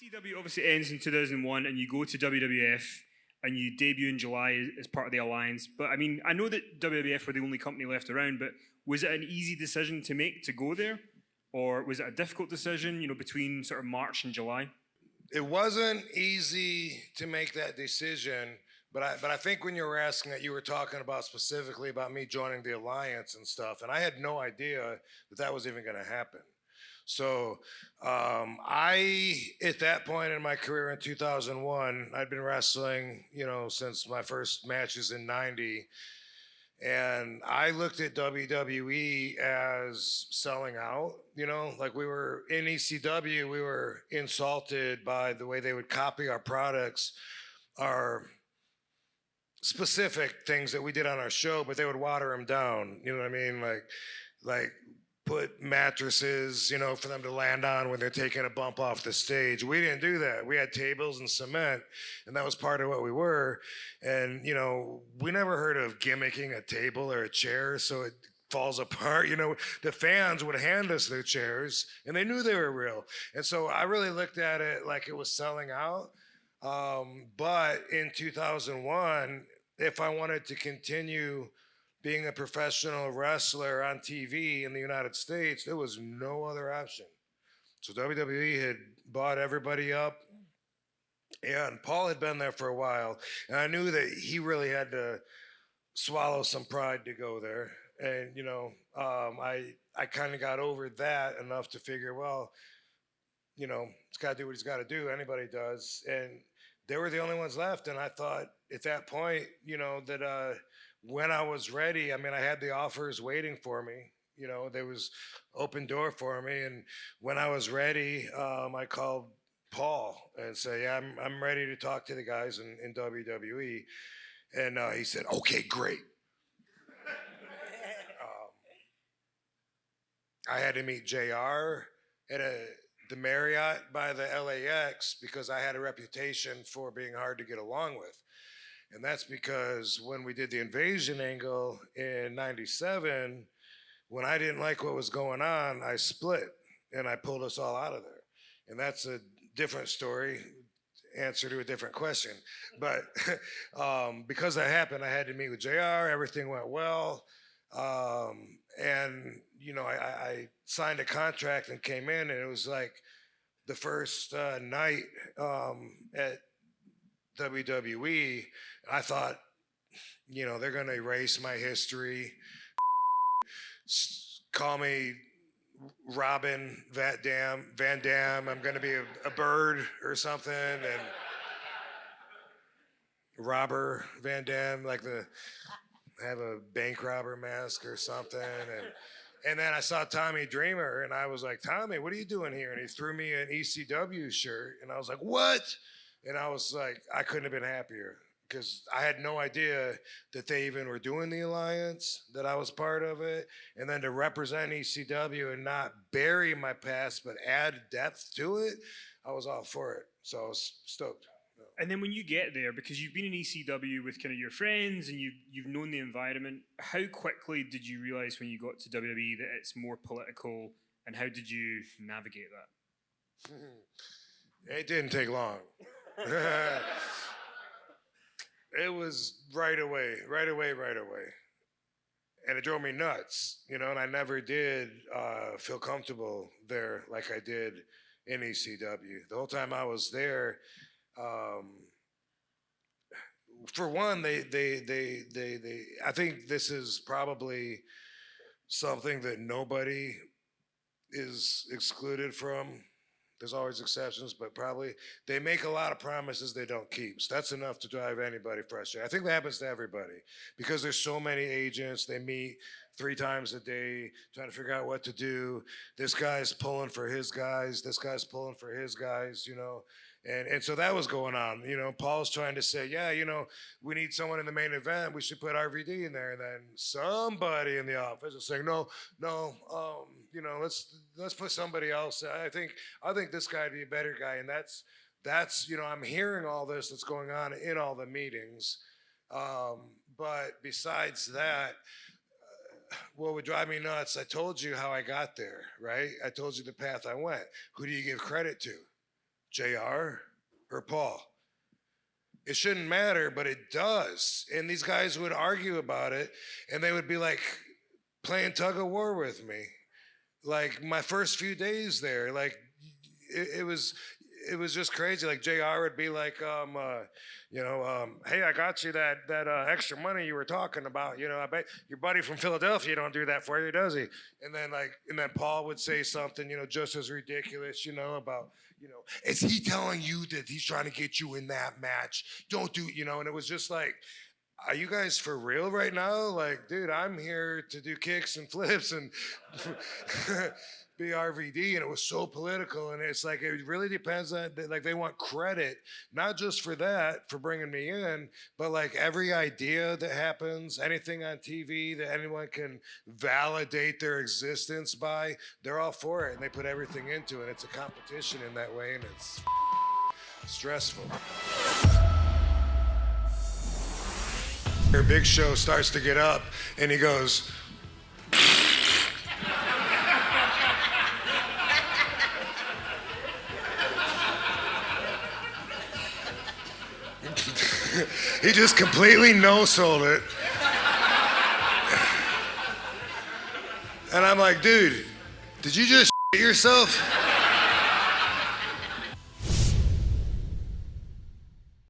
ECW obviously ends in 2001, and you go to WWF, and you debut in July as part of the Alliance. But I mean, I know that WWF were the only company left around, but was it an easy decision to make to go there? Or was it a difficult decision, between sort of March and July? It wasn't easy to make that decision, but I think when you were asking that, you were talking about specifically about me joining the Alliance and stuff, and I had no idea that was even going to happen. So I, at that point in my career in 2001, I'd been wrestling, since my first matches in '90, and I looked at WWE as selling out. Like we were in ECW, we were insulted by the way they would copy our products, our specific things that we did on our show, but they would water them down. You know what I mean? Like put mattresses, for them to land on when they're taking a bump off the stage. We didn't do that. We had tables and cement, and that was part of what we were. And, we never heard of gimmicking a table or a chair so it falls apart. The fans would hand us their chairs, and they knew they were real. And so I really looked at it like it was selling out. But in 2001, if I wanted to continue being a professional wrestler on TV in the United States, there was no other option. So WWE had bought everybody up, and Paul had been there for a while, and I knew that he really had to swallow some pride to go there. And I kind of got over that enough to figure, well, he's got to do what he's got to do. Anybody does, and they were the only ones left. And I thought at that point, that when I was ready, I mean, I had the offers waiting for me. There was open door for me. And when I was ready, I called Paul and said, yeah, I'm ready to talk to the guys in WWE. And he said, okay, great. I had to meet JR at the Marriott by the LAX because I had a reputation for being hard to get along with. And that's because when we did the invasion angle in '97, when I didn't like what was going on, I split and I pulled us all out of there. And that's a different story, answer to a different question. But because that happened, I had to meet with JR. Everything went well. And, I signed a contract and came in, and it was like the first night at WWE, I thought, they're going to erase my history, call me Robin Van Dam. I'm going to be a bird or something, and Robber Van Dam, have a bank robber mask or something, and then I saw Tommy Dreamer, and I was like, Tommy, what are you doing here? And he threw me an ECW shirt, and I was like, what? And I was like, I couldn't have been happier because I had no idea that they even were doing the Alliance, that I was part of it. And then to represent ECW and not bury my past, but add depth to it, I was all for it. So I was stoked. And then when you get there, because you've been in ECW with kind of your friends and you've known the environment, how quickly did you realize when you got to WWE that it's more political, and how did you navigate that? It didn't take long. It was right away. And it drove me nuts, and I never did feel comfortable there like I did in ECW. The whole time I was there, for one, they I think this is probably something that nobody is excluded from. There's always exceptions, but probably they make a lot of promises they don't keep. So that's enough to drive anybody frustrated. I think that happens to everybody because there's so many agents. They meet 3 times a day trying to figure out what to do. This guy's pulling for his guys. This guy's pulling for his guys, And so that was going on. Paul's trying to say, yeah, we need someone in the main event. We should put RVD in there. And then somebody in the office is saying, no, let's put somebody else. I think this guy would be a better guy. And that's I'm hearing all this that's going on in all the meetings. But besides that, what would drive me nuts, I told you how I got there, right? I told you the path I went. Who do you give credit to? JR or Paul? It shouldn't matter, but it does. And these guys would argue about it, and they would be like playing tug of war with me. Like my first few days there, like it was just crazy. Like JR would be like, hey, I got you that extra money you were talking about. You know, I bet your buddy from Philadelphia don't do that for you, does he? And then Paul would say something, just as ridiculous, about, is he telling you that he's trying to get you in that match? Don't do, and it was just like, are you guys for real right now? Like, dude, I'm here to do kicks and flips and be RVD, and it was so political. And it's like, it really depends on, like, they want credit, not just for that, for bringing me in, but like every idea that happens, anything on TV that anyone can validate their existence by, they're all for it, and they put everything into it. It's a competition in that way, and it's stressful. Big Show starts to get up, and he goes, he just completely no-sold it. And I'm like, dude, did you just shit yourself?